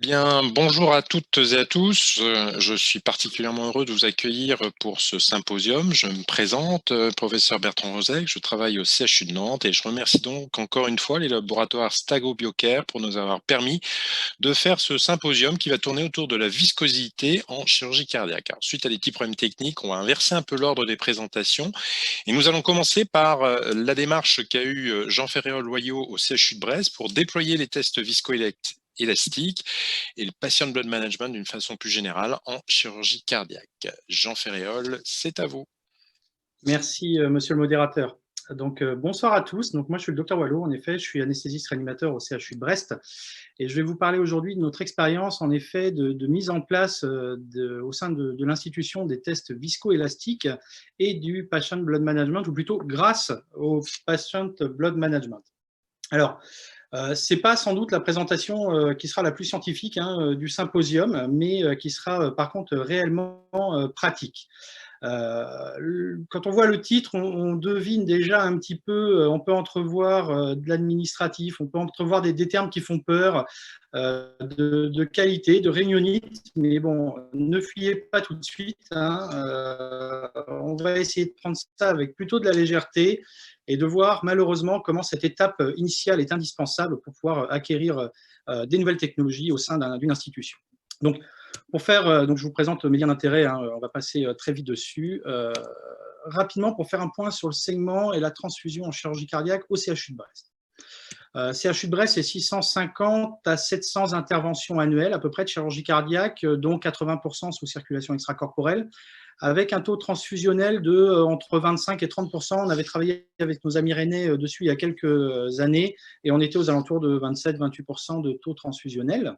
Bien, bonjour à toutes et à tous. Je suis particulièrement heureux de vous accueillir pour ce symposium. Je me présente, professeur Bertrand Rosec, je travaille au CHU de Nantes et je remercie donc encore une fois les laboratoires Stago Biocare pour nous avoir permis de faire ce symposium qui va tourner autour de la viscosité en chirurgie cardiaque. Alors, suite à des petits problèmes techniques, on va inverser un peu l'ordre des présentations et nous allons commencer par la démarche qu'a eu Jean Ferréol-Loyau au CHU de Brest pour déployer les tests viscoélastiques et le patient blood management d'une façon plus générale en chirurgie cardiaque. Jean Ferréol, c'est à vous. Merci, monsieur le modérateur. Donc, bonsoir à tous. Donc, moi, je suis le docteur Wallo. En effet, je suis anesthésiste réanimateur au CHU de Brest. Et je vais vous parler aujourd'hui de notre expérience, en effet, de mise en place au sein de l'institution des tests viscoélastiques et du patient blood management, ou plutôt grâce au patient blood management. Alors, ce n'est pas sans doute la présentation qui sera la plus scientifique du symposium, mais qui sera par contre réellement pratique. Quand on voit le titre, on devine déjà un petit peu, on peut entrevoir de l'administratif, on peut entrevoir des termes qui font peur, de qualité, de réunionnite, mais bon, ne fuyez pas tout de suite. On va essayer de prendre ça avec plutôt de la légèreté et de voir malheureusement comment cette étape initiale est indispensable pour pouvoir acquérir des nouvelles technologies au sein d'une institution. Donc, donc je vous présente mes liens d'intérêt, on va passer très vite dessus. Rapidement, pour faire un point sur le saignement et la transfusion en chirurgie cardiaque au CHU de Brest. CHU de Brest, c'est 650 à 700 interventions annuelles à peu près de chirurgie cardiaque, dont 80% sous circulation extracorporelle, avec un taux transfusionnel de entre 25 et 30%. On avait travaillé avec nos amis rennais dessus il y a quelques années, et on était aux alentours de 27-28% de taux transfusionnel.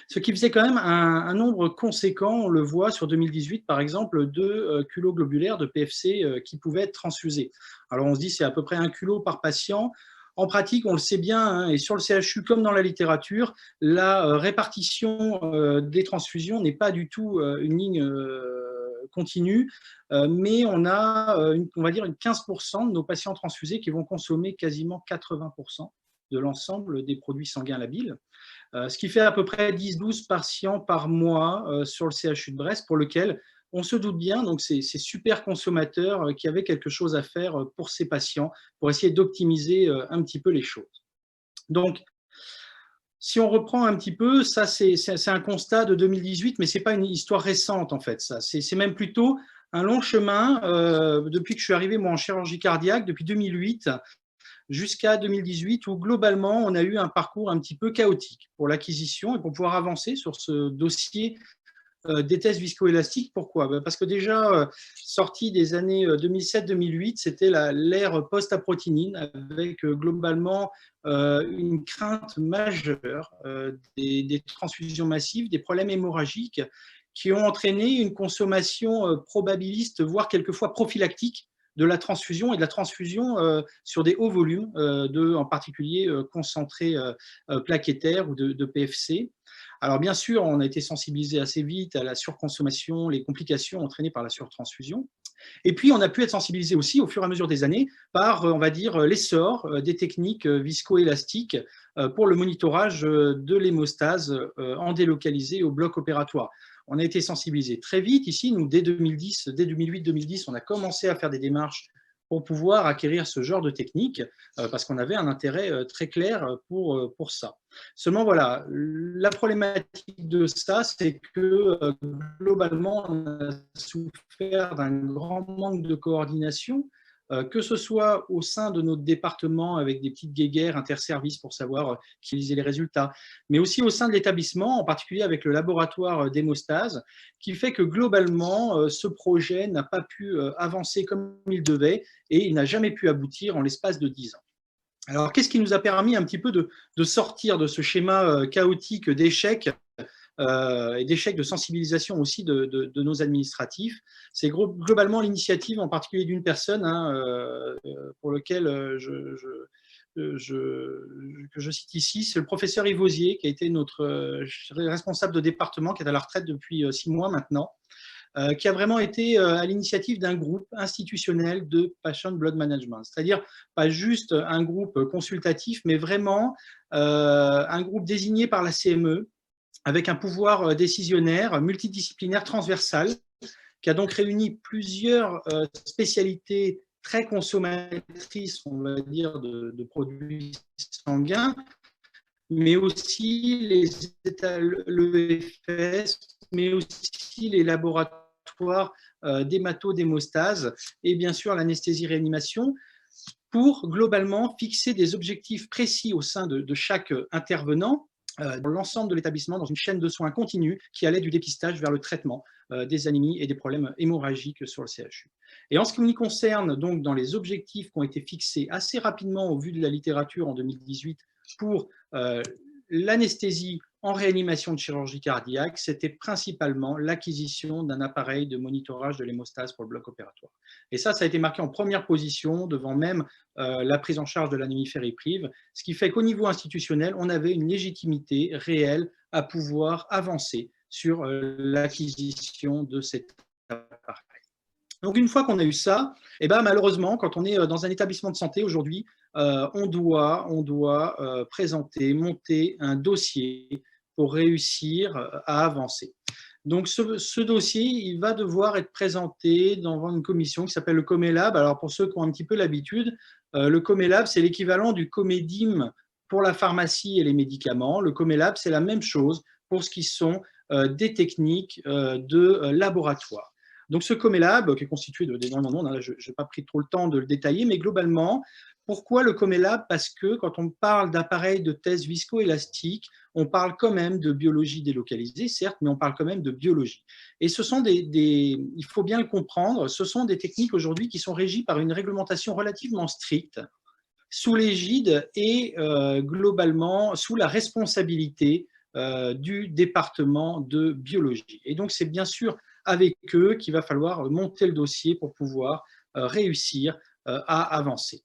Ce qui faisait quand même un nombre conséquent, on le voit sur 2018 par exemple, de culots globulaires, de PFC qui pouvaient être transfusés. Alors on se dit c'est à peu près 1 culot par patient. En pratique, on le sait bien, et sur le CHU comme dans la littérature, la répartition des transfusions n'est pas du tout une ligne continue, mais on a, on va dire, 15% de nos patients transfusés qui vont consommer quasiment 80% de l'ensemble des produits sanguins labiles. Ce qui fait à peu près 10-12 patients par mois sur le CHU de Brest, pour lequel on se doute bien, donc c'est super consommateurs qui avaient quelque chose à faire pour ces patients, pour essayer d'optimiser un petit peu les choses. Donc, si on reprend un petit peu, ça c'est un constat de 2018, mais ce n'est pas une histoire récente en fait. C'est même plutôt un long chemin depuis que je suis arrivé moi en chirurgie cardiaque, depuis 2008, jusqu'à 2018, où globalement, on a eu un parcours un petit peu chaotique pour l'acquisition et pour pouvoir avancer sur ce dossier des tests viscoélastiques. Pourquoi? Parce que déjà, sorti des années 2007-2008, c'était l'ère post-aprotinine, avec globalement une crainte majeure des transfusions massives, des problèmes hémorragiques qui ont entraîné une consommation probabiliste, voire quelquefois prophylactique, de la transfusion et de la transfusion sur des hauts volumes, en particulier concentrés plaquettaires ou de PFC. Alors bien sûr, on a été sensibilisé assez vite à la surconsommation, les complications entraînées par la surtransfusion. Et puis, on a pu être sensibilisé aussi au fur et à mesure des années par, on va dire, l'essor des techniques viscoélastiques pour le monitorage de l'hémostase en délocalisé au bloc opératoire. On a été sensibilisé très vite ici, nous, dès 2010, dès 2008-2010, on a commencé à faire des démarches pour pouvoir acquérir ce genre de technique, parce qu'on avait un intérêt très clair pour ça. Seulement, voilà, la problématique de ça, c'est que globalement, on a souffert d'un grand manque de coordination, que ce soit au sein de notre département avec des petites guéguerres interservices pour savoir qui lisait les résultats, mais aussi au sein de l'établissement, en particulier avec le laboratoire d'hémostase, qui fait que globalement, ce projet n'a pas pu avancer comme il devait et il n'a jamais pu aboutir en l'espace de 10 ans. Alors, qu'est-ce qui nous a permis un petit peu de sortir de ce schéma chaotique d'échecs et d'échecs de sensibilisation aussi de nos administratifs? C'est globalement l'initiative en particulier d'une personne pour lequel que je cite ici, c'est le professeur Yves Osier, qui a été notre responsable de département, qui est à la retraite depuis 6 mois maintenant, qui a vraiment été à l'initiative d'un groupe institutionnel de patient blood management, c'est-à-dire pas juste un groupe consultatif, mais vraiment un groupe désigné par la CME, avec un pouvoir décisionnaire multidisciplinaire transversal qui a donc réuni plusieurs spécialités très consommatrices, on va dire, de produits sanguins, mais aussi l'EFS, mais aussi les laboratoires d'hématodémostase et bien sûr l'anesthésie-réanimation pour globalement fixer des objectifs précis au sein de chaque intervenant dans l'ensemble de l'établissement, dans une chaîne de soins continue qui allait du dépistage vers le traitement des anémies et des problèmes hémorragiques sur le CHU. Et en ce qui nous concerne, donc, dans les objectifs qui ont été fixés assez rapidement au vu de la littérature en 2018 pour l'anesthésie en réanimation de chirurgie cardiaque, c'était principalement l'acquisition d'un appareil de monitorage de l'hémostase pour le bloc opératoire. Et ça a été marqué en première position devant même la prise en charge de l'anémie ferriprive, ce qui fait qu'au niveau institutionnel, on avait une légitimité réelle à pouvoir avancer sur l'acquisition de cet appareil. Donc, une fois qu'on a eu ça, et ben, malheureusement, quand on est dans un établissement de santé aujourd'hui, on doit présenter, monter un dossier pour réussir à avancer. Donc, ce dossier, il va devoir être présenté devant une commission qui s'appelle le Comelab. Alors, pour ceux qui ont un petit peu l'habitude, le Comelab, c'est l'équivalent du Comedim pour la pharmacie et les médicaments. Le Comelab, c'est la même chose pour ce qui sont des techniques de laboratoire. Donc, ce Comelab, qui est constitué d'énormément de monde, je n'ai pas pris trop le temps de le détailler, mais globalement, pourquoi le Comelab? Parce que quand on parle d'appareils de test viscoélastiques, on parle quand même de biologie délocalisée, certes, mais on parle quand même de biologie. Et ce sont il faut bien le comprendre, ce sont des techniques aujourd'hui qui sont régies par une réglementation relativement stricte, sous l'égide et globalement sous la responsabilité du département de biologie. Et donc, c'est bien sûr avec eux qu'il va falloir monter le dossier pour pouvoir réussir à avancer.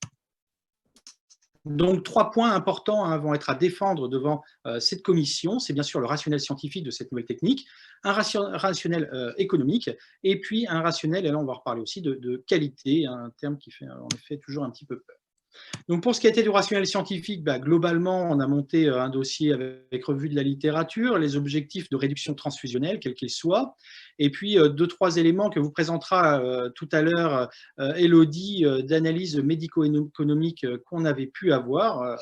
Donc, 3 points importants vont être à défendre devant cette commission. C'est bien sûr le rationnel scientifique de cette nouvelle technique, un rationnel économique, et puis un rationnel, et là on va reparler aussi de qualité, un terme qui fait en effet toujours un petit peu peur. Donc, pour ce qui a été du rationnel scientifique, globalement, on a monté un dossier avec revue de la littérature, les objectifs de réduction transfusionnelle, quels qu'ils soient, et puis 2-3 éléments que vous présentera tout à l'heure Élodie d'analyse médico-économique qu'on avait pu avoir.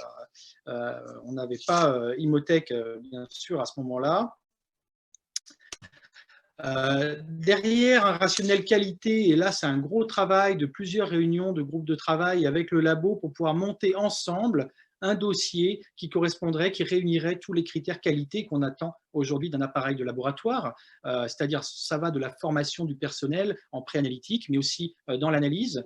On n'avait pas Imotech, bien sûr, à ce moment-là. Derrière un rationnel qualité, et là c'est un gros travail de plusieurs réunions de groupes de travail avec le labo pour pouvoir monter ensemble un dossier qui correspondrait, qui réunirait tous les critères qualité qu'on attend aujourd'hui d'un appareil de laboratoire, c'est-à-dire ça va de la formation du personnel en préanalytique, mais aussi dans l'analyse,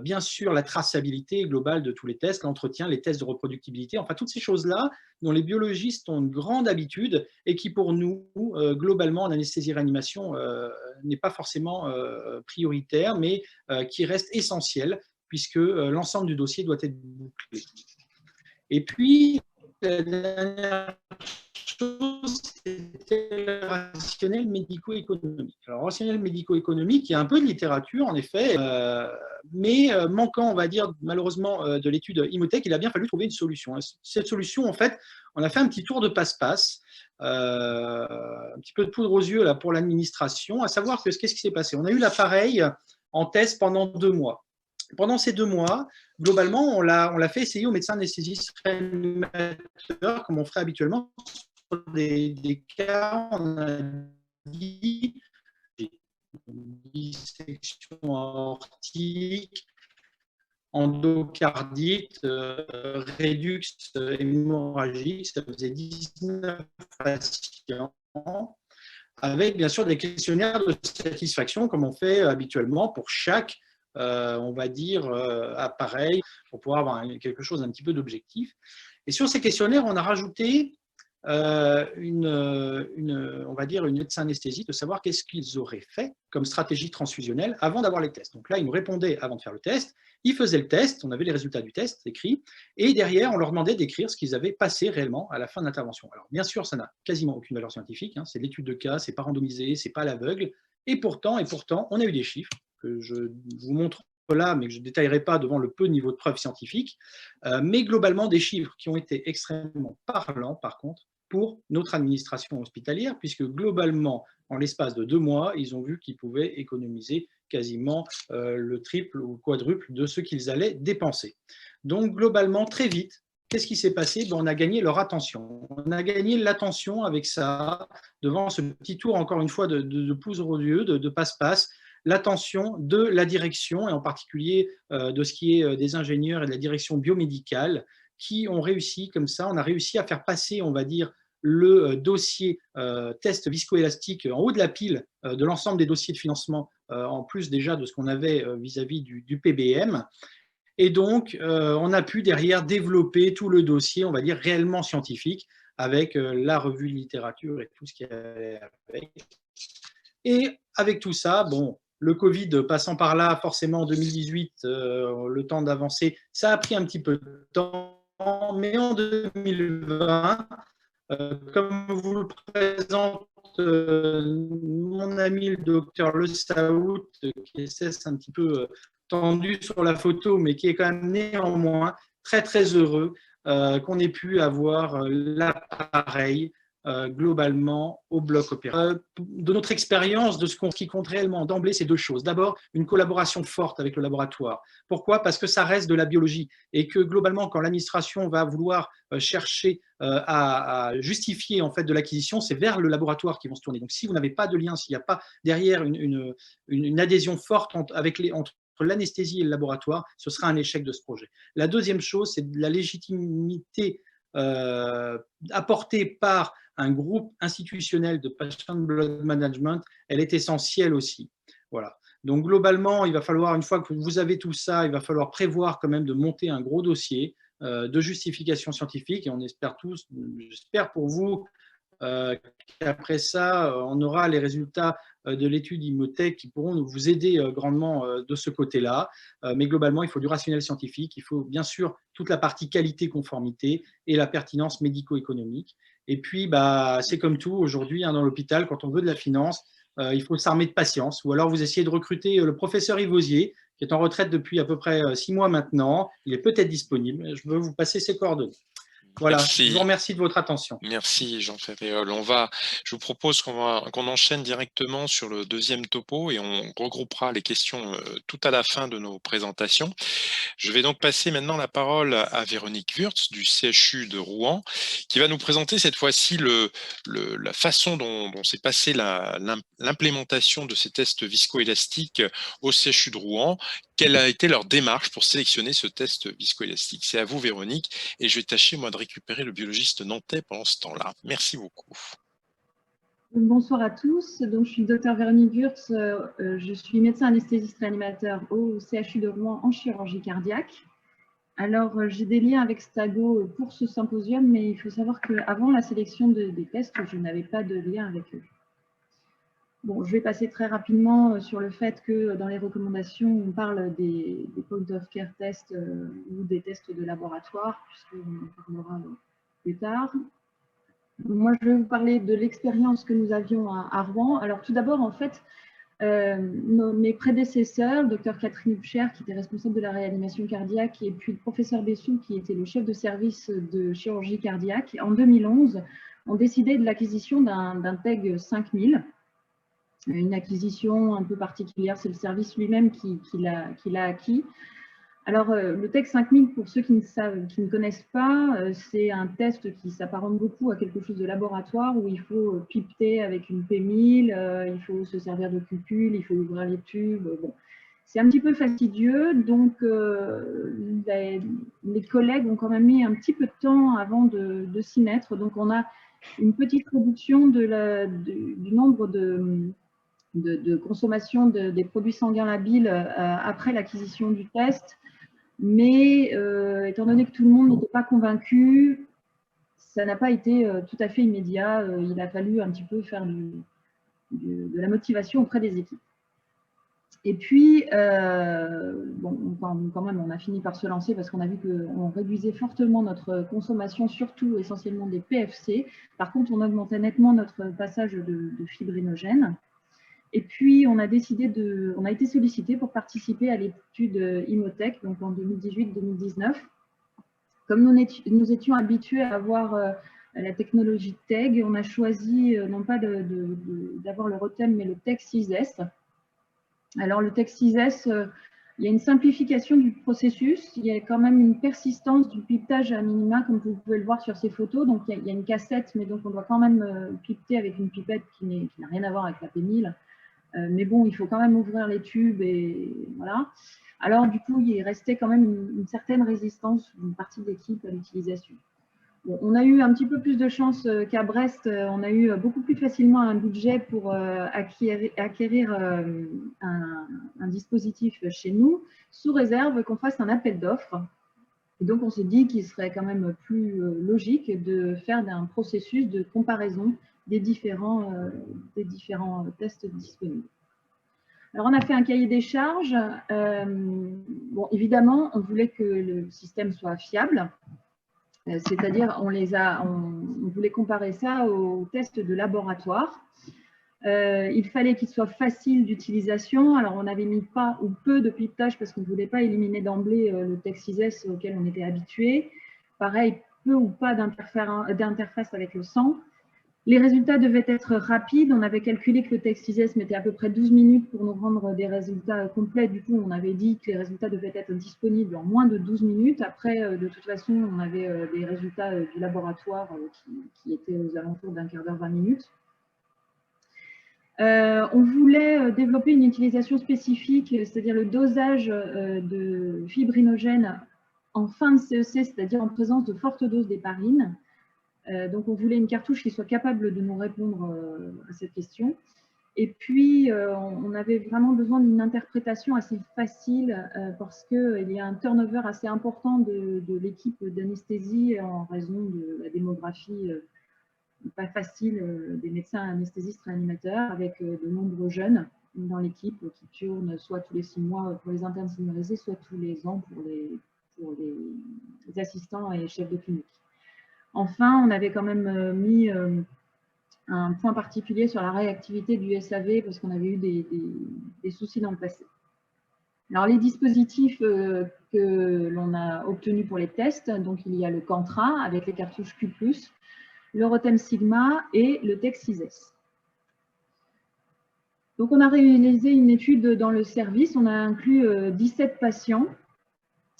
bien sûr la traçabilité globale de tous les tests, l'entretien, les tests de reproductibilité, enfin toutes ces choses-là dont les biologistes ont une grande habitude et qui pour nous, globalement en anesthésie-réanimation, n'est pas forcément prioritaire, mais qui reste essentiel puisque l'ensemble du dossier doit être bouclé. Et puis, la dernière chose, c'était le rationnel médico-économique. Alors, le rationnel médico-économique, il y a un peu de littérature, en effet, mais manquant, on va dire, malheureusement, de l'étude Imotech, il a bien fallu trouver une solution. Cette solution, en fait, on a fait un petit tour de passe-passe, un petit peu de poudre aux yeux là, pour l'administration, à savoir que qu'est-ce qui s'est passé? On a eu l'appareil en test pendant 2 mois. Pendant ces 2 mois, globalement, on l'a fait essayer aux médecins anesthésistes réanimateurs, comme on ferait habituellement, sur des cas, on a dit dissection aortique, endocardite, rédux hémorragique, ça faisait 19 patients, avec bien sûr des questionnaires de satisfaction, comme on fait habituellement pour chaque on va dire, appareil, pour pouvoir avoir quelque chose d'un petit peu d'objectif. Et sur ces questionnaires, on a rajouté on va dire une médecin anesthésie, de savoir qu'est-ce qu'ils auraient fait comme stratégie transfusionnelle avant d'avoir les tests. Donc là, ils nous répondaient avant de faire le test, ils faisaient le test, on avait les résultats du test écrits, et derrière, on leur demandait d'écrire ce qu'ils avaient passé réellement à la fin de l'intervention. Alors bien sûr, ça n'a quasiment aucune valeur scientifique, c'est de l'étude de cas, c'est pas randomisé, c'est pas à l'aveugle, et pourtant, on a eu des chiffres que je vous montre là, mais que je ne détaillerai pas devant le peu de niveau de preuve scientifique, mais globalement des chiffres qui ont été extrêmement parlants, par contre, pour notre administration hospitalière, puisque globalement, en l'espace de 2 mois, ils ont vu qu'ils pouvaient économiser quasiment le triple ou quadruple de ce qu'ils allaient dépenser. Donc globalement, très vite, qu'est-ce qui s'est passé? On a gagné leur attention. On a gagné l'attention avec ça, devant ce petit tour, encore une fois, de poudre aux yeux, de passe-passe, l'attention de la direction, et en particulier de ce qui est des ingénieurs et de la direction biomédicale, qui ont réussi, comme ça, on a réussi à faire passer, on va dire, le dossier test viscoélastique en haut de la pile de l'ensemble des dossiers de financement, en plus déjà de ce qu'on avait vis-à-vis du PBM. Et donc, on a pu derrière développer tout le dossier, on va dire, réellement scientifique, avec la revue de littérature et tout ce qui allait avec. Et avec tout ça, bon, le Covid passant par là, forcément en 2018, le temps d'avancer, ça a pris un petit peu de temps, mais en 2020, comme vous le présente mon ami le docteur Le Saoud, qui est un petit peu tendu sur la photo, mais qui est quand même néanmoins très très heureux qu'on ait pu avoir l'appareil globalement au bloc opératoire. De notre expérience, de ce qui compte réellement d'emblée, c'est 2 choses. D'abord, une collaboration forte avec le laboratoire. Pourquoi? Parce que ça reste de la biologie et que globalement, quand l'administration va vouloir chercher à justifier en fait de l'acquisition, c'est vers le laboratoire qu'ils vont se tourner. Donc, si vous n'avez pas de lien, s'il n'y a pas derrière une adhésion forte entre l'anesthésie et le laboratoire, ce sera un échec de ce projet. La deuxième chose, c'est la légitimité apportée par un groupe institutionnel de patient blood management, elle est essentielle aussi. Voilà. Donc globalement, il va falloir, une fois que vous avez tout ça, il va falloir prévoir quand même de monter un gros dossier de justification scientifique, et on espère tous, j'espère pour vous, qu'après ça, on aura les résultats de l'étude Imotech qui pourront vous aider grandement de ce côté-là. Mais globalement, il faut du rationnel scientifique, il faut bien sûr toute la partie qualité-conformité et la pertinence médico-économique. Et puis, c'est comme tout aujourd'hui dans l'hôpital, quand on veut de la finance, il faut s'armer de patience. Ou alors, vous essayez de recruter le professeur Yvosier, qui est en retraite depuis à peu près 6 mois maintenant. Il est peut-être disponible. Je veux vous passer ses coordonnées. Voilà, Merci. je vous remercie de votre attention. Merci Jean Ferréol. Je vous propose qu'on enchaîne directement sur le deuxième topo et on regroupera les questions tout à la fin de nos présentations. Je vais donc passer maintenant la parole à Véronique Wurtz du CHU de Rouen, qui va nous présenter cette fois-ci la façon dont s'est passée l'implémentation de ces tests viscoélastiques au CHU de Rouen. Quelle a été leur démarche pour sélectionner ce test viscoélastique? C'est à vous Véronique, et je vais tâcher moi de récupérer le biologiste nantais pendant ce temps-là. Merci beaucoup. Bonsoir à tous, donc je suis le docteur Véronique Wurtz, je suis médecin anesthésiste réanimateur au CHU de Rouen en chirurgie cardiaque. Alors j'ai des liens avec Stago pour ce symposium, mais il faut savoir qu'avant la sélection des tests, je n'avais pas de lien avec eux. Bon, je vais passer très rapidement sur le fait que dans les recommandations, on parle des point of care tests ou des tests de laboratoire, puisqu'on en parlera plus tard. Moi, je vais vous parler de l'expérience que nous avions à Rouen. Alors, tout d'abord, en fait, mes prédécesseurs, le docteur Catherine Hubscher, qui était responsable de la réanimation cardiaque, et puis le professeur Bessou, qui était le chef de service de chirurgie cardiaque, en 2011, ont décidé de l'acquisition d'un TEG 5000. Une acquisition un peu particulière, c'est le service lui-même qui l'a acquis. Alors, le TEG 5000, pour ceux qui ne connaissent pas, c'est un test qui s'apparente beaucoup à quelque chose de laboratoire où il faut pipeter avec une P1000, il faut se servir de cupules, il faut ouvrir les tubes. Bon. C'est un petit peu fastidieux, donc les collègues ont quand même mis un petit peu de temps avant de s'y mettre. Donc, on a une petite réduction du nombre de consommation des produits sanguins labiles après l'acquisition du test. Mais étant donné que tout le monde n'était pas convaincu, ça n'a pas été tout à fait immédiat. Il a fallu un petit peu faire de la motivation auprès des équipes. Et puis, bon, quand même, on a fini par se lancer parce qu'on a vu qu'on réduisait fortement notre consommation, surtout essentiellement des PFC. Par contre, on augmentait nettement notre passage de fibrinogène. Et puis, on a été sollicité pour participer à l'étude Imotech, donc en 2018-2019. Comme nous étions habitués à avoir la technologie TEG. On a choisi non pas d'avoir le ROTEM, mais le TEG 6S. Alors le TEG 6S, il y a une simplification du processus, il y a quand même une persistance du pipetage à minima, comme vous pouvez le voir sur ces photos. Donc il y a une cassette, mais donc on doit quand même pipeter avec une pipette qui n'a rien à voir avec la P1000. Mais bon, il faut quand même ouvrir les tubes et voilà. Alors du coup, il restait quand même une certaine résistance d'une partie de l'équipe à l'utilisation. Bon, on a eu un petit peu plus de chance qu'à Brest. On a eu beaucoup plus facilement un budget pour acquérir un dispositif chez nous, sous réserve qu'on fasse un appel d'offres. Et donc, on s'est dit qu'il serait quand même plus logique de faire un processus de comparaison des différents tests disponibles. Alors, on a fait un cahier des charges. Bon, évidemment, on voulait que le système soit fiable. C'est-à-dire, on voulait comparer ça aux tests de laboratoire. Il fallait qu'il soit facile d'utilisation. Alors, on avait mis pas ou peu de pipetage parce qu'on ne voulait pas éliminer d'emblée le TEG 6S auquel on était habitué. Pareil, peu ou pas d'interface avec le sang. Les résultats devaient être rapides. On avait calculé que le TEG 6S mettait à peu près 12 minutes pour nous rendre des résultats complets. Du coup, on avait dit que les résultats devaient être disponibles en moins de 12 minutes. Après, de toute façon, on avait des résultats du laboratoire qui étaient aux alentours d'un quart d'heure, 20 minutes. On voulait développer une utilisation spécifique, c'est-à-dire le dosage de fibrinogène en fin de CEC, c'est-à-dire en présence de fortes doses d'héparine. Donc, on voulait une cartouche qui soit capable de nous répondre à cette question. Et puis, on avait vraiment besoin d'une interprétation assez facile parce qu'il y a un turnover assez important de l'équipe d'anesthésie en raison de la démographie pas facile des médecins anesthésistes réanimateurs avec de nombreux jeunes dans l'équipe qui tournent soit tous les 6 mois pour les internes seniorisés, soit tous les ans pour les assistants et chefs de clinique. Enfin, on avait quand même mis un point particulier sur la réactivité du SAV parce qu'on avait eu des soucis dans le passé. Alors, les dispositifs que l'on a obtenus pour les tests, donc il y a le Cantra avec les cartouches Q+, le ROTEM Sigma et le TEG 6S. Donc, on a réalisé une étude dans le service. On a inclus 17 patients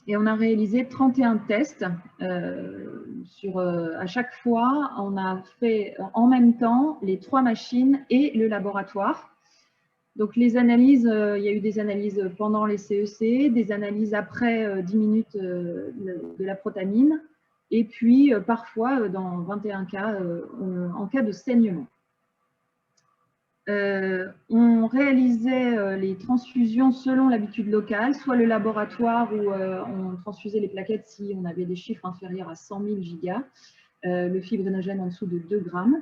et on a réalisé 31 tests. À chaque fois, on a fait en même temps les 3 machines et le laboratoire. Donc, les analyses, il y a eu des analyses pendant les CEC, des analyses après 10 minutes de la protamine, et puis parfois, dans 21 cas, en cas de saignement. On réalisait les transfusions selon l'habitude locale, soit le laboratoire où on transfusait les plaquettes si on avait des chiffres inférieurs à 100 000 gigas, le fibrinogène en dessous de 2 grammes,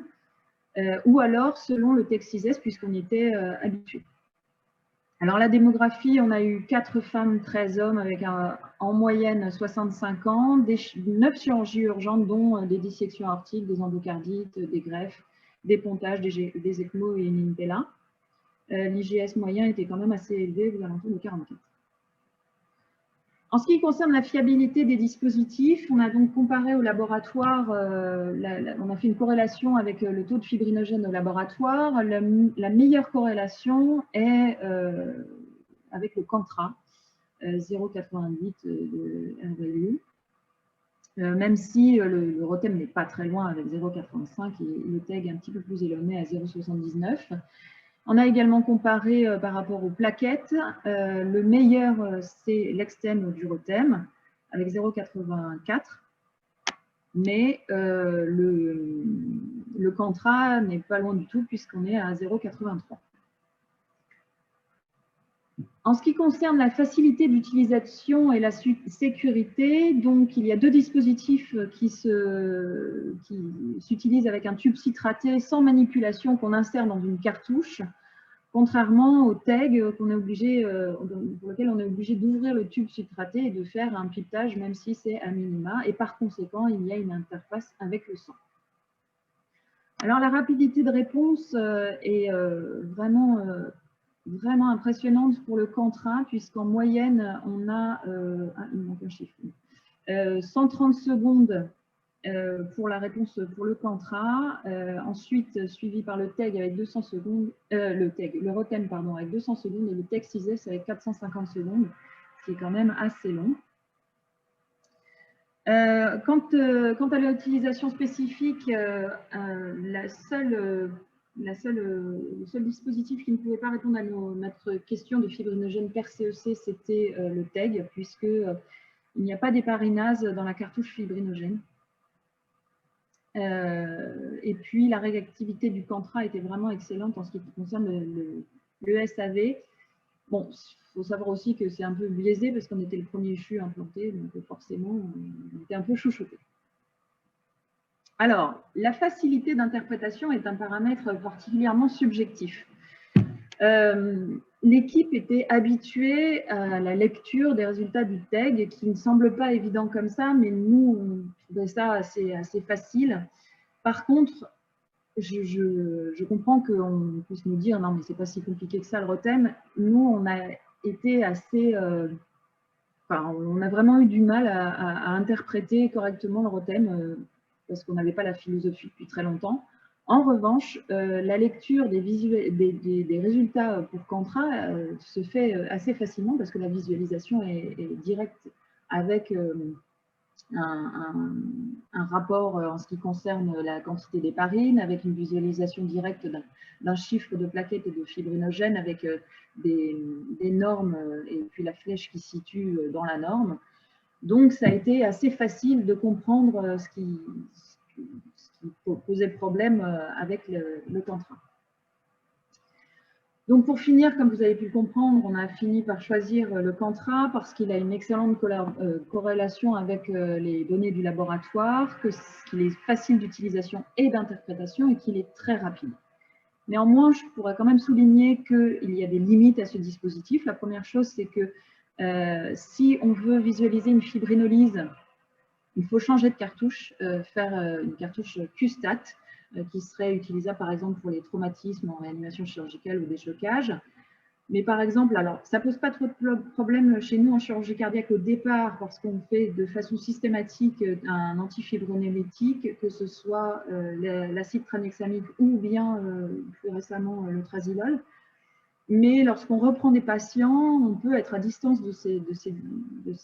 ou alors selon le TEG 6S puisqu'on y était habitué. Alors la démographie, on a eu 4 femmes, 13 hommes avec en moyenne 65 ans, 9 chirurgies urgentes dont des dissections aortiques, des endocardites, des greffes, des pontages, des ECMO et une Impella. L'IGS moyen était quand même assez élevé, aux alentours de 44. En ce qui concerne la fiabilité des dispositifs, on a donc comparé au laboratoire, on a fait une corrélation avec le taux de fibrinogène au laboratoire. La meilleure corrélation est avec le Cantra, 0,88 de R-value. Même si le ROTEM n'est pas très loin avec 0,85 et le TEG un petit peu plus éloigné à 0,79. On a également comparé par rapport aux plaquettes. Le meilleur, c'est l'externe du ROTEM avec 0,84. Mais le Cantra n'est pas loin du tout puisqu'on est à 0,83. En ce qui concerne la facilité d'utilisation et la sécurité, donc il y a 2 dispositifs qui s'utilisent avec un tube citraté sans manipulation qu'on insère dans une cartouche, contrairement au TEG pour lequel on est obligé d'ouvrir le tube citraté et de faire un pipetage même si c'est à minima, et par conséquent il y a une interface avec le sang. Alors la rapidité de réponse est vraiment impressionnante pour le Cantra, puisqu'en moyenne, on a 130 secondes pour la réponse pour le Cantra, ensuite suivi par le TEG avec 200 secondes, le ROTEM pardon, avec 200 secondes et le TEG 6S avec 450 secondes, ce qui est quand même assez long. Quant à l'utilisation spécifique, le seul dispositif qui ne pouvait pas répondre à notre question de fibrinogène per CEC, c'était le TEG, puisqu'il n'y a pas d'éparinase dans la cartouche fibrinogène. Et puis, la réactivité du Cantra était vraiment excellente en ce qui concerne le SAV. Bon, il faut savoir aussi que c'est un peu biaisé parce qu'on était le premier CHU implanté, donc forcément, on était un peu chouchouté. Alors, la facilité d'interprétation est un paramètre particulièrement subjectif. L'équipe était habituée à la lecture des résultats du TEG qui ne semble pas évident comme ça, mais nous, on trouvait ça assez facile. Par contre, je comprends qu'on puisse nous dire non, mais c'est pas si compliqué que ça le ROTEM. Nous, on a été assez. On a vraiment eu du mal à interpréter correctement le ROTEM parce qu'on n'avait pas la philosophie depuis très longtemps. En revanche, la lecture des résultats pour Cantra se fait assez facilement parce que la visualisation est directe avec un rapport en ce qui concerne la quantité d'héparine, avec une visualisation directe d'un chiffre de plaquettes et de fibrinogène avec des normes et puis la flèche qui se situe dans la norme. Donc, ça a été assez facile de comprendre ce qui posait problème avec le Cantra. Donc, pour finir, comme vous avez pu le comprendre, on a fini par choisir le Cantra parce qu'il a une excellente corrélation avec les données du laboratoire, qu'il est facile d'utilisation et d'interprétation et qu'il est très rapide. Néanmoins, je pourrais quand même souligner qu'il y a des limites à ce dispositif. La première chose, c'est que si on veut visualiser une fibrinolyse, il faut changer de cartouche, faire une cartouche QSTAT, qui serait utilisable par exemple pour les traumatismes en réanimation chirurgicale ou déchocage. Mais par exemple, alors ça ne pose pas trop de problèmes chez nous en chirurgie cardiaque au départ parce qu'on fait de façon systématique un antifibronélétique, que ce soit l'acide tranexamique ou bien plus récemment le trazilol. Mais lorsqu'on reprend des patients, on peut être à distance de ces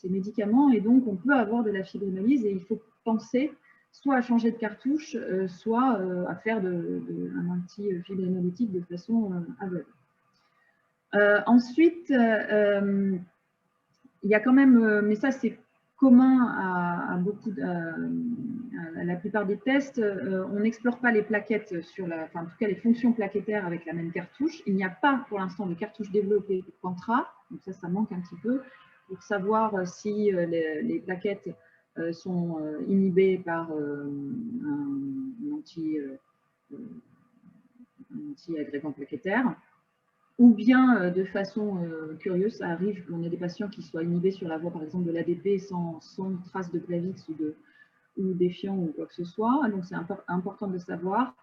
médicaments et donc on peut avoir de la fibrinolyse et il faut penser soit à changer de cartouche, soit à faire un antifibrinolytique de façon aveugle. Ensuite, il y a quand même, mais ça c'est commun à la plupart des tests, on n'explore pas les plaquettes en tout cas les fonctions plaquettaires avec la même cartouche. Il n'y a pas pour l'instant de cartouche développée pour Cantra, donc ça manque un petit peu pour savoir si les plaquettes sont inhibés par un anti-agrégant plaquettaire, ou bien de façon curieuse, ça arrive qu'on ait des patients qui soient inhibés sur la voie par exemple de l'ADP sans trace de Plavix ou d'Effiant ou quoi que ce soit, donc c'est important de le savoir.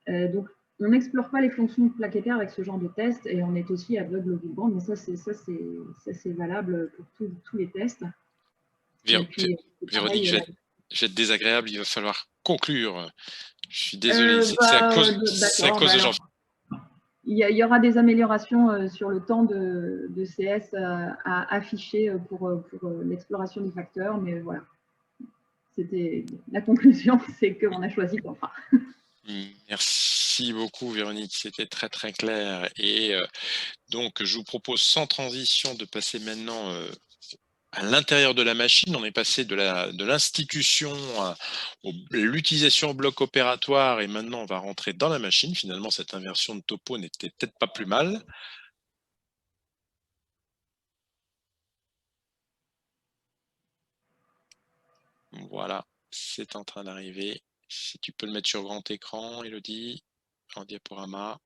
Donc on n'explore pas les fonctions plaquettaires avec ce genre de test et on est aussi aveugle au vibrant, mais ça c'est valable pour tous les tests. Véronique, je vais être désagréable, il va falloir conclure. Je suis désolé, c'est à cause de Jean. Il y aura des améliorations sur le temps de CS à afficher pour l'exploration des facteurs, mais voilà. C'était la conclusion, c'est qu'on a choisi Cantra. Merci beaucoup Véronique, c'était très très clair. Et donc je vous propose sans transition de passer maintenant à l'intérieur de la machine. On est passé de l'institution à l'utilisation au bloc opératoire et maintenant on va rentrer dans la machine. Finalement, cette inversion de topo n'était peut-être pas plus mal. Voilà, c'est en train d'arriver. Si tu peux le mettre sur grand écran, Elodie, en diaporama.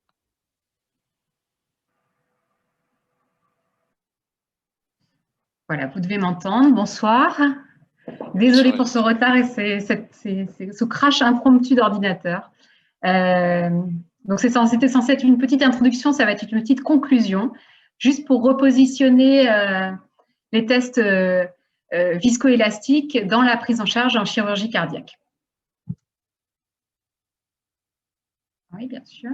Voilà, vous devez m'entendre. Bonsoir. Désolée pour ce retard et ce crash impromptu d'ordinateur. Donc, c'était censé être une petite introduction, ça va être une petite conclusion, juste pour repositionner les tests viscoélastiques dans la prise en charge en chirurgie cardiaque. Oui, bien sûr.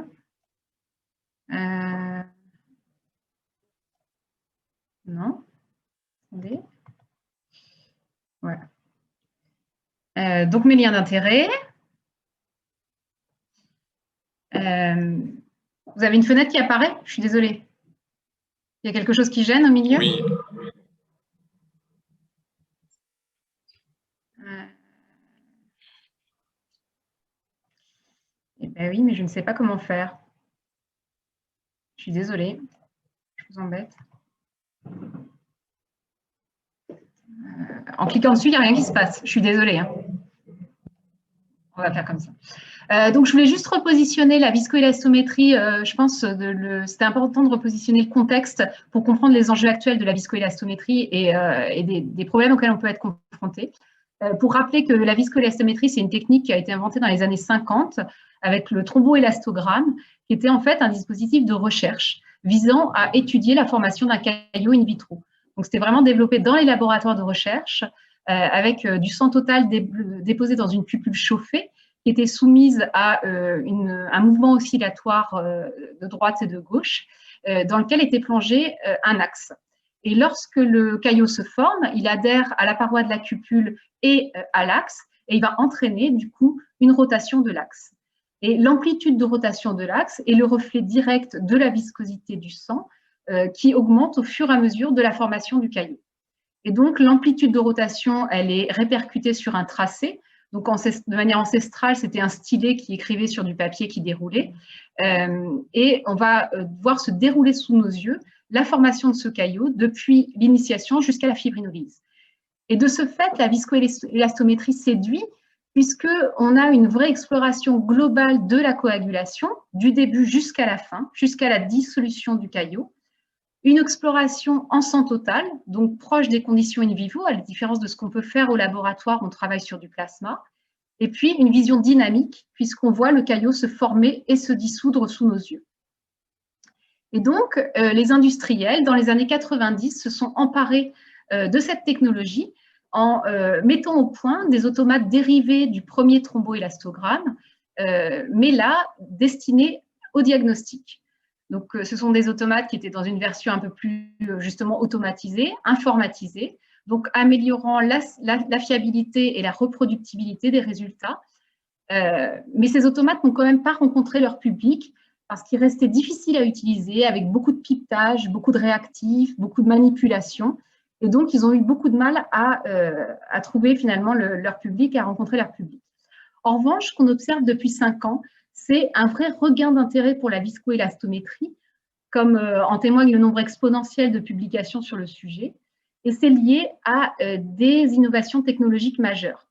Non. Attendez. Voilà. Donc, mes liens d'intérêt. Vous avez une fenêtre qui apparaît? Je suis désolée. Il y a quelque chose qui gêne au milieu? Oui. Eh bien oui, mais je ne sais pas comment faire. Je suis désolée. Je vous embête. En cliquant dessus, il n'y a rien qui se passe. Je suis désolée. Hein. On va faire comme ça. Donc, je voulais juste repositionner la viscoélastométrie. Je pense que c'était important de repositionner le contexte pour comprendre les enjeux actuels de la viscoélastométrie et des problèmes auxquels on peut être confronté. Pour rappeler que la viscoélastométrie, c'est une technique qui a été inventée dans les années 50 avec le thromboélastogramme, qui était en fait un dispositif de recherche visant à étudier la formation d'un caillot in vitro. Donc, c'était vraiment développé dans les laboratoires de recherche avec du sang total déposé dans une cupule chauffée qui était soumise à un mouvement oscillatoire de droite et de gauche dans lequel était plongé un axe. Et lorsque le caillot se forme, il adhère à la paroi de la cupule et à l'axe, et il va entraîner du coup une rotation de l'axe. Et l'amplitude de rotation de l'axe est le reflet direct de la viscosité du sang qui augmente au fur et à mesure de la formation du caillot. Et donc, l'amplitude de rotation, elle est répercutée sur un tracé. Donc, de manière ancestrale, c'était un stylet qui écrivait sur du papier qui déroulait. Et on va voir se dérouler sous nos yeux la formation de ce caillot depuis l'initiation jusqu'à la fibrinolyse. Et de ce fait, la viscoélastométrie séduit puisqu'on a une vraie exploration globale de la coagulation, du début jusqu'à la fin, jusqu'à la dissolution du caillot. Une exploration en sang total, donc proche des conditions in vivo, à la différence de ce qu'on peut faire au laboratoire, on travaille sur du plasma. Et puis une vision dynamique, puisqu'on voit le caillot se former et se dissoudre sous nos yeux. Et donc, les industriels, dans les années 90, se sont emparés de cette technologie en mettant au point des automates dérivés du premier thromboélastogramme, mais là, destinés au diagnostic. Donc, ce sont des automates qui étaient dans une version un peu plus, justement, automatisée, informatisée, donc améliorant la fiabilité et la reproductibilité des résultats. Mais ces automates n'ont quand même pas rencontré leur public parce qu'ils restaient difficiles à utiliser, avec beaucoup de pipetage, beaucoup de réactifs, beaucoup de manipulations. Et donc, ils ont eu beaucoup de mal à trouver finalement leur public, à rencontrer leur public. En revanche, ce qu'on observe depuis 5 ans, c'est un vrai regain d'intérêt pour la viscoélastométrie, comme en témoigne le nombre exponentiel de publications sur le sujet. Et c'est lié à des innovations technologiques majeures.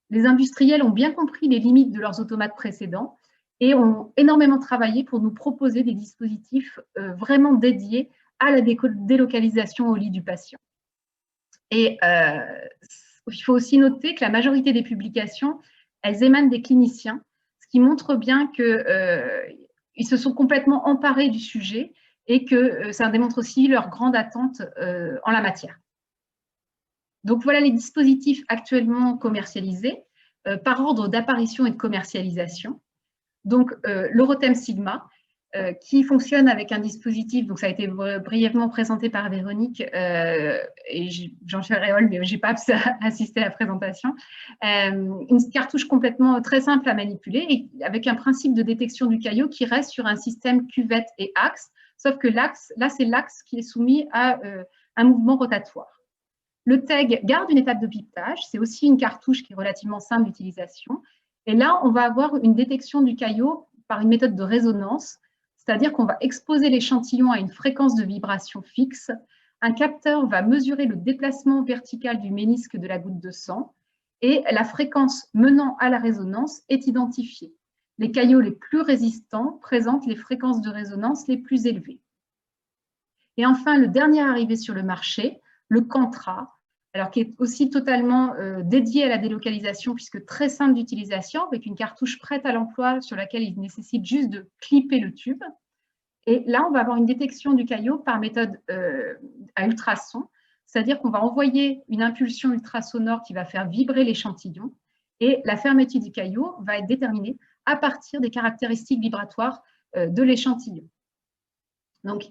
Les industriels ont bien compris les limites de leurs automates précédents et ont énormément travaillé pour nous proposer des dispositifs vraiment dédiés à la délocalisation au lit du patient. Et il faut aussi noter que la majorité des publications, elles émanent des cliniciens, ce qui montre bien qu'ils se sont complètement emparés du sujet et que ça démontre aussi leur grande attente en la matière. Donc voilà les dispositifs actuellement commercialisés par ordre d'apparition et de commercialisation. Donc l'Orotem Sigma, qui fonctionne avec un dispositif, donc ça a été brièvement présenté par Véronique et Jean-Charles Réol, mais je n'ai pas assisté à la présentation. Une cartouche complètement très simple à manipuler et avec un principe de détection du caillot qui reste sur un système cuvette et axe, sauf que l'axe, là c'est l'axe qui est soumis à un mouvement rotatoire. Le TEG garde une étape de pipetage, c'est aussi une cartouche qui est relativement simple d'utilisation. Et là, on va avoir une détection du caillot par une méthode de résonance, c'est-à-dire qu'on va exposer l'échantillon à une fréquence de vibration fixe. Un capteur va mesurer le déplacement vertical du ménisque de la goutte de sang et la fréquence menant à la résonance est identifiée. Les caillots les plus résistants présentent les fréquences de résonance les plus élevées. Et enfin, le dernier arrivé sur le marché, le Cantra, alors qui est aussi totalement dédié à la délocalisation puisque très simple d'utilisation avec une cartouche prête à l'emploi sur laquelle il nécessite juste de clipper le tube. Et là, on va avoir une détection du caillot par méthode à ultrasons, c'est-à-dire qu'on va envoyer une impulsion ultrasonore qui va faire vibrer l'échantillon et la fermeture du caillot va être déterminée à partir des caractéristiques vibratoires de l'échantillon. Donc,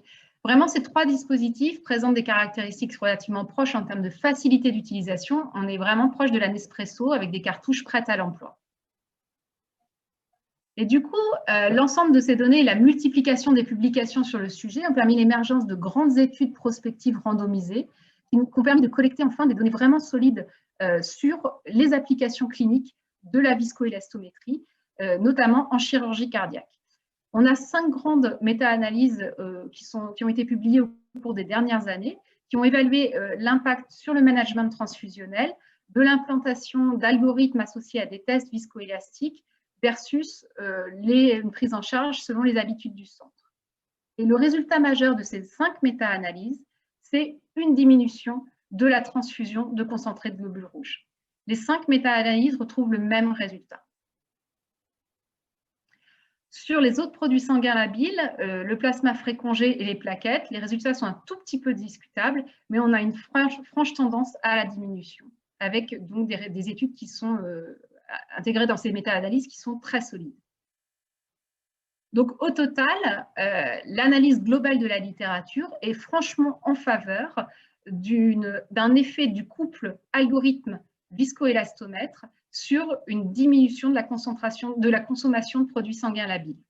vraiment, ces 3 dispositifs présentent des caractéristiques relativement proches en termes de facilité d'utilisation. On est vraiment proche de la Nespresso avec des cartouches prêtes à l'emploi. Et du coup, l'ensemble de ces données et la multiplication des publications sur le sujet ont permis l'émergence de grandes études prospectives randomisées qui nous ont permis de collecter enfin des données vraiment solides sur les applications cliniques de la viscoélastométrie, notamment en chirurgie cardiaque. On a 5 grandes méta-analyses qui ont été publiées au cours des dernières années, qui ont évalué l'impact sur le management transfusionnel de l'implantation d'algorithmes associés à des tests viscoélastiques versus une prise en charge selon les habitudes du centre. Et le résultat majeur de ces 5 méta-analyses, c'est une diminution de la transfusion de concentré de globules rouges. Les 5 méta-analyses retrouvent le même résultat. Sur les autres produits sanguins labiles, le plasma frais congé et les plaquettes, les résultats sont un tout petit peu discutables, mais on a une franche tendance à la diminution, avec donc des études qui sont intégrées dans ces méta-analyses qui sont très solides. Donc, au total, l'analyse globale de la littérature est franchement en faveur d'un effet du couple algorithme-viscoélastomètre sur une diminution de la consommation de produits sanguins labiles.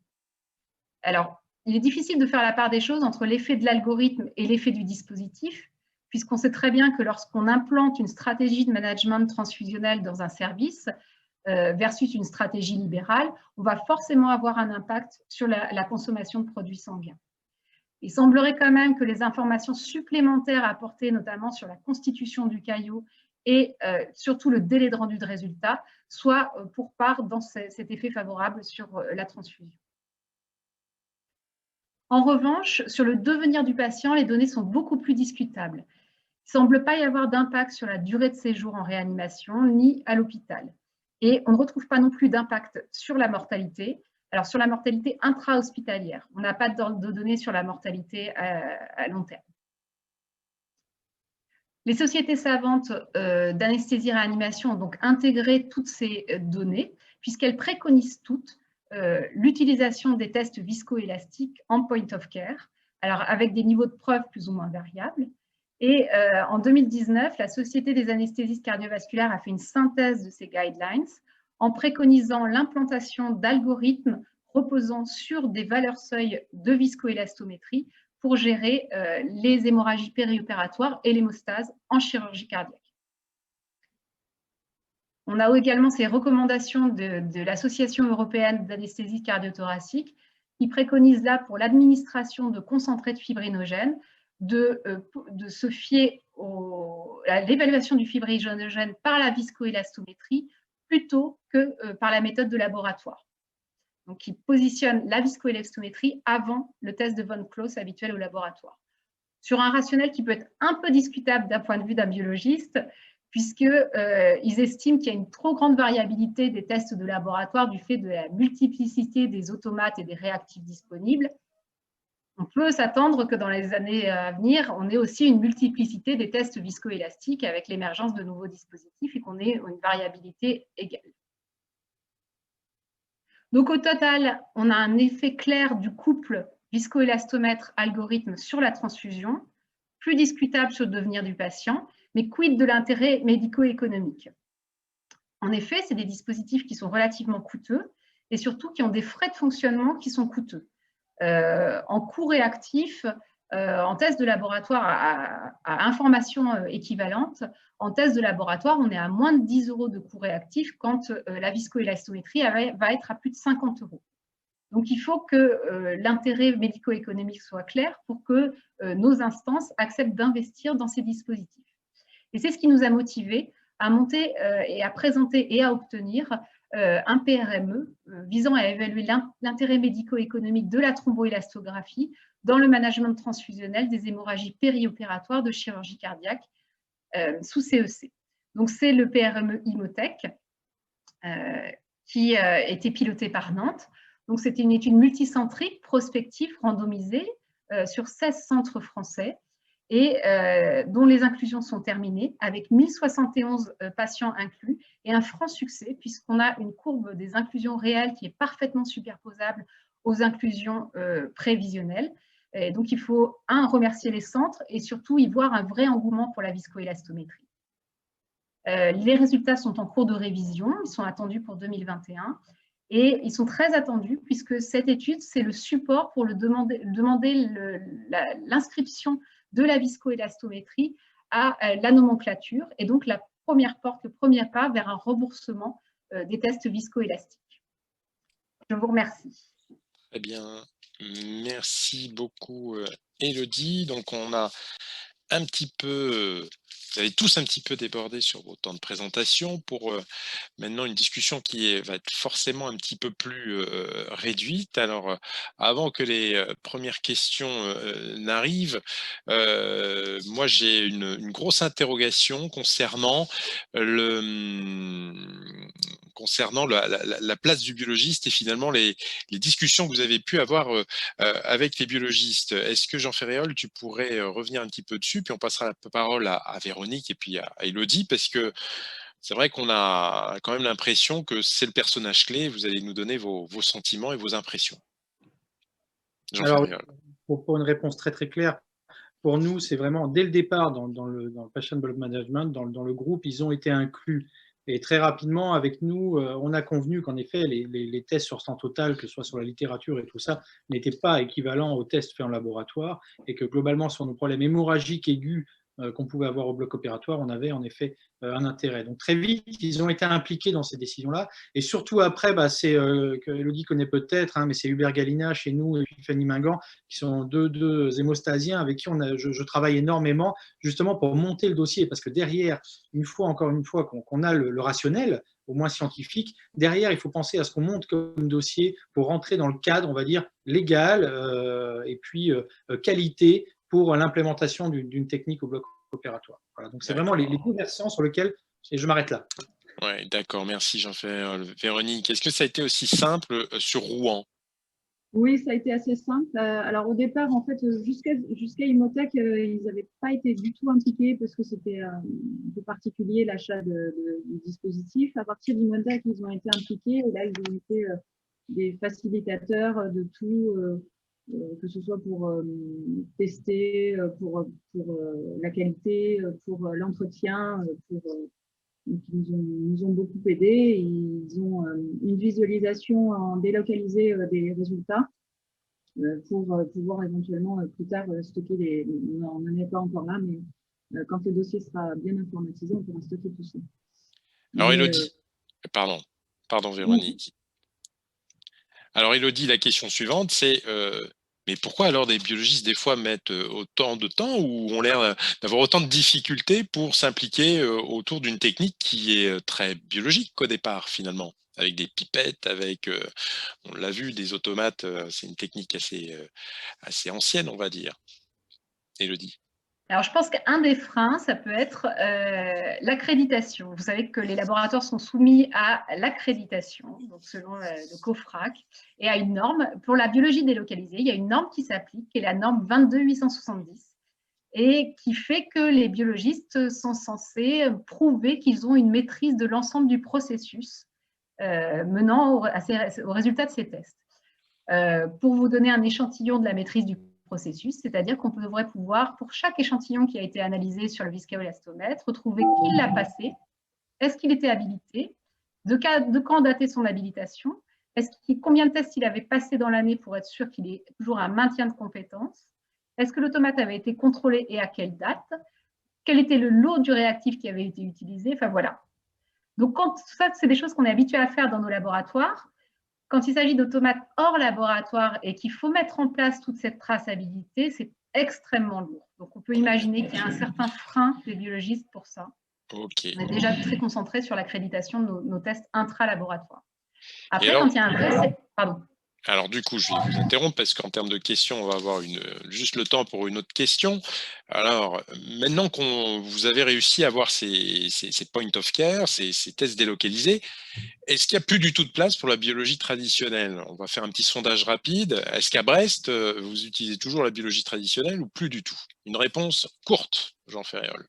Alors, il est difficile de faire la part des choses entre l'effet de l'algorithme et l'effet du dispositif, puisqu'on sait très bien que lorsqu'on implante une stratégie de management transfusionnel dans un service versus une stratégie libérale, on va forcément avoir un impact sur la consommation de produits sanguins. Il semblerait quand même que les informations supplémentaires apportées, notamment sur la constitution du caillot et surtout le délai de rendu de résultat, soit pour part dans cet effet favorable sur la transfusion. En revanche, sur le devenir du patient, les données sont beaucoup plus discutables. Il ne semble pas y avoir d'impact sur la durée de séjour en réanimation ni à l'hôpital. Et on ne retrouve pas non plus d'impact sur la mortalité. Alors, sur la mortalité intra-hospitalière, on n'a pas de données sur la mortalité à long terme. Les sociétés savantes d'anesthésie-réanimation ont donc intégré toutes ces données, puisqu'elles préconisent toutes l'utilisation des tests viscoélastiques en point of care, alors avec des niveaux de preuve plus ou moins variables. Et en 2019, la Société des anesthésistes cardiovasculaires a fait une synthèse de ces guidelines en préconisant l'implantation d'algorithmes reposant sur des valeurs seuil de viscoélastométrie pour gérer les hémorragies périopératoires et l'hémostase en chirurgie cardiaque. On a également ces recommandations de l'Association européenne d'anesthésie cardiothoracique qui préconise là pour l'administration de concentrés de fibrinogène de se fier à l'évaluation du fibrinogène par la viscoélastométrie plutôt que par la méthode de laboratoire. Donc, qui positionne la viscoélastométrie avant le test de von Cloos habituel au laboratoire. Sur un rationnel qui peut être un peu discutable d'un point de vue d'un biologiste, puisqu'ils estiment qu'il y a une trop grande variabilité des tests de laboratoire du fait de la multiplicité des automates et des réactifs disponibles. On peut s'attendre que dans les années à venir, on ait aussi une multiplicité des tests viscoélastiques avec l'émergence de nouveaux dispositifs et qu'on ait une variabilité égale. Donc, au total, on a un effet clair du couple viscoélastomètre-algorithme sur la transfusion, plus discutable sur le devenir du patient, mais quid de l'intérêt médico-économique? En effet, c'est des dispositifs qui sont relativement coûteux et surtout qui ont des frais de fonctionnement qui sont coûteux. En coût réactif, en test de laboratoire à information équivalente, en test de laboratoire, on est à moins de 10 € de coût réactif quand la viscoélastométrie va être à plus de 50 €. Donc, il faut que l'intérêt médico-économique soit clair pour que nos instances acceptent d'investir dans ces dispositifs. Et c'est ce qui nous a motivés à monter et à présenter et à obtenir un PRME visant à évaluer l'intérêt médico-économique de la thromboélastographie dans le management transfusionnel des hémorragies périopératoires de chirurgie cardiaque sous CEC. Donc, c'est le PRME Imotech qui était piloté par Nantes. Donc, c'était une étude multicentrique, prospective, randomisée sur 16 centres français et dont les inclusions sont terminées avec 1071 patients inclus et un franc succès puisqu'on a une courbe des inclusions réelles qui est parfaitement superposable aux inclusions prévisionnelles. Et donc, il faut, remercier les centres et surtout y voir un vrai engouement pour la viscoélastométrie. Les résultats sont en cours de révision, ils sont attendus pour 2021 et ils sont très attendus puisque cette étude, c'est le support pour demander l'inscription de la viscoélastométrie à la nomenclature et donc la première porte, le premier pas vers un remboursement des tests viscoélastiques. Je vous remercie. Très bien, merci beaucoup Élodie. Donc on a un petit peu, vous avez tous un petit peu débordé sur vos temps de présentation pour maintenant une discussion qui va être forcément un petit peu plus réduite. Alors, avant que les premières questions n'arrivent, moi j'ai une grosse interrogation concernant la place du biologiste et finalement les discussions que vous avez pu avoir avec les biologistes. Est-ce que Jean Ferréol, tu pourrais revenir un petit peu dessus, puis on passera la parole à Véronique et puis à Élodie, parce que c'est vrai qu'on a quand même l'impression que c'est le personnage clé. Vous allez nous donner vos sentiments et vos impressions. Jean Alors, Ferréol. pour une réponse très très claire, pour nous, c'est vraiment dès le départ dans le Patient Development Management, dans le groupe, ils ont été inclus. Et très rapidement, avec nous, on a convenu qu'en effet, les tests sur temps total, que ce soit sur la littérature et tout ça, n'étaient pas équivalents aux tests faits en laboratoire et que globalement, sur nos problèmes hémorragiques aigus qu'on pouvait avoir au bloc opératoire, on avait en effet un intérêt. Donc très vite, ils ont été impliqués dans ces décisions-là. Et surtout après, c'est que Élodie connaît peut-être, mais c'est Hubert Gallina chez nous et puis Fanny Mingan, qui sont deux hémostasiens avec qui je travaille énormément, justement pour monter le dossier. Parce que derrière, encore une fois, qu'on a le rationnel, au moins scientifique, derrière, il faut penser à ce qu'on monte comme dossier pour rentrer dans le cadre, on va dire, légal et puis qualité pour l'implémentation d'une technique au bloc opératoire. Voilà, donc c'est vraiment les deux versants sur lesquels, et je m'arrête là. Ouais, d'accord, merci Jean Ferréol. Véronique, est-ce que ça a été aussi simple sur Rouen? Oui, ça a été assez simple. Alors au départ, en fait, jusqu'à Imotech, ils n'avaient pas été du tout impliqués parce que c'était un peu particulier l'achat du dispositif. À partir d'Imotech, ils ont été impliqués et là, ils ont été des facilitateurs de tout, que ce soit pour tester, pour la qualité, pour l'entretien, donc, ils nous ont beaucoup aidés. Ils ont une visualisation en délocalisé des résultats pour pouvoir éventuellement plus tard stocker on n'en est pas encore là, mais quand le dossier sera bien informatisé, on pourra stocker tout ça. Alors Élodie, pardon Véronique. Alors Élodie, la question suivante, c'est mais pourquoi alors des biologistes des fois mettent autant de temps ou ont l'air d'avoir autant de difficultés pour s'impliquer autour d'une technique qui est très biologique au départ finalement, avec des pipettes, avec, on l'a vu, des automates, c'est une technique assez ancienne, on va dire. Élodie. Alors, je pense qu'un des freins, ça peut être l'accréditation. Vous savez que les laboratoires sont soumis à l'accréditation, donc selon le COFRAC, et à une norme. Pour la biologie délocalisée, il y a une norme qui s'applique, qui est la norme 22870, et qui fait que les biologistes sont censés prouver qu'ils ont une maîtrise de l'ensemble du processus menant au résultat de ces tests. Pour vous donner un échantillon de la maîtrise du processus, c'est-à-dire qu'on devrait pouvoir, pour chaque échantillon qui a été analysé sur le viscoélastomètre, retrouver qui l'a passé, est-ce qu'il était habilité, de quand datait son habilitation, combien de tests il avait passé dans l'année pour être sûr qu'il ait toujours un maintien de compétences, est-ce que l'automate avait été contrôlé et à quelle date, quel était le lot du réactif qui avait été utilisé, enfin voilà. Donc, quand ça, c'est des choses qu'on est habitué à faire dans nos laboratoires. Quand il s'agit d'automates hors laboratoire et qu'il faut mettre en place toute cette traçabilité, c'est extrêmement lourd. Donc, on peut imaginer qu'il y a un certain frein des biologistes pour ça. Okay. On est déjà très concentré sur l'accréditation de nos tests intra-laboratoires. Après, quand il y a un vrai... Pardon. Alors du coup, je vais vous interrompre parce qu'en termes de questions, on va avoir juste le temps pour une autre question. Alors, maintenant vous avez réussi à avoir ces point of care, ces tests délocalisés, est-ce qu'il n'y a plus du tout de place pour la biologie traditionnelle? On va faire un petit sondage rapide. Est-ce qu'à Brest, vous utilisez toujours la biologie traditionnelle ou plus du tout? Une réponse courte, Jean Ferréol.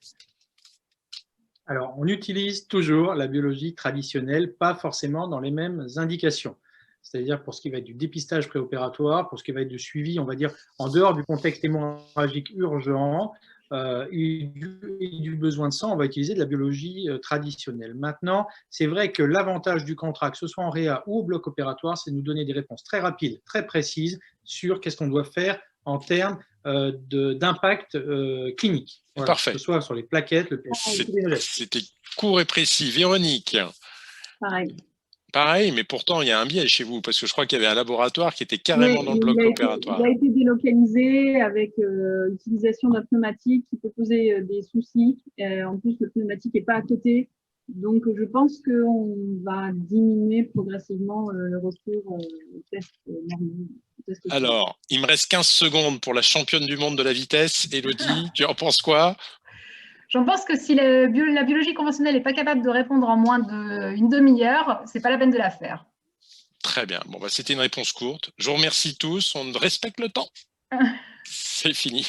Alors, on utilise toujours la biologie traditionnelle, pas forcément dans les mêmes indications. C'est-à-dire pour ce qui va être du dépistage préopératoire, pour ce qui va être du suivi, on va dire, en dehors du contexte hémorragique urgent et du besoin de sang, on va utiliser de la biologie traditionnelle. Maintenant, c'est vrai que l'avantage du contrat, que ce soit en réa ou au bloc opératoire, c'est de nous donner des réponses très rapides, très précises sur qu'est-ce qu'on doit faire en termes d'impact clinique. Voilà, Parfait. que ce soit sur les plaquettes, le C'était court et précis. Véronique. Pareil. Pareil, mais pourtant, il y a un biais chez vous, parce que je crois qu'il y avait un laboratoire qui était carrément dans le bloc opératoire. Il a été délocalisé avec l'utilisation d'un pneumatique qui peut poser des soucis. En plus, le pneumatique n'est pas à côté. Donc, je pense qu'on va diminuer progressivement le recours aux tests normaux. Alors, il me reste 15 secondes pour la championne du monde de la vitesse. Élodie, tu en penses quoi? J'en pense que si la biologie conventionnelle n'est pas capable de répondre en moins d'une demi-heure, ce n'est pas la peine de la faire. Très bien. Bon, bah, c'était une réponse courte. Je vous remercie tous. On respecte le temps. C'est fini.